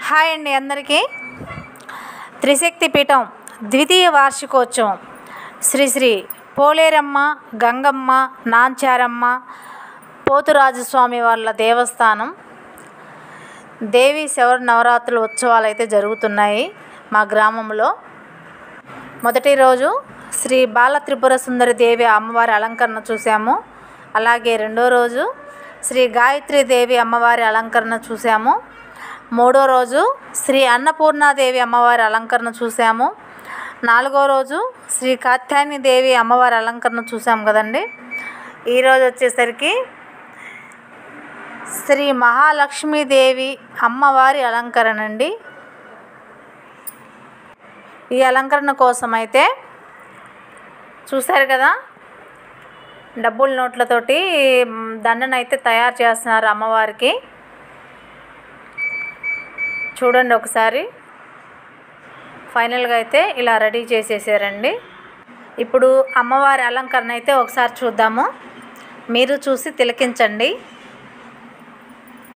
Hi అండి అందరికీ. త్రిశక్తి పీఠం ద్వితీయ వార్షికోత్సవం శ్రీ శ్రీ పోలేరమ్మ గంగమ్మ నాంచారమ్మ పోతురాజస్వామి వాళ్ళ దేవస్థానం దేవి శవర నవరాత్రుల ఉత్సవాలు అయితే జరుగుతున్నాయి మా గ్రామంలో. మొదటి రోజు శ్రీ బాల త్రిపుర సుందరి దేవి అమ్మవారి అలంకరణ చూసాము. అలాగే రెండో రోజు శ్రీ గాయత్రి దేవి అమ్మవారి అలంకరణ చూసాము. మూడో రోజు శ్రీ అన్నపూర్ణాదేవి అమ్మవారి అలంకరణ చూసాము. నాలుగో రోజు శ్రీ కాత్యాయని దేవి అమ్మవారి అలంకరణ చూసాము కదండి. ఈరోజు వచ్చేసరికి శ్రీ మహాలక్ష్మీదేవి అమ్మవారి అలంకరణ అండి. ఈ అలంకరణ కోసం అయితే చూశారు కదా, డబ్బుల నోట్లతోటి దండనైతే తయారు చేస్తున్నారు అమ్మవారికి. చూడండి ఒకసారి, ఫైనల్గా అయితే ఇలా రెడీ చేసేసారండి. ఇప్పుడు అమ్మవారి అలంకరణ అయితే ఒకసారి చూద్దాము, మీరు చూసి తిలకించండి.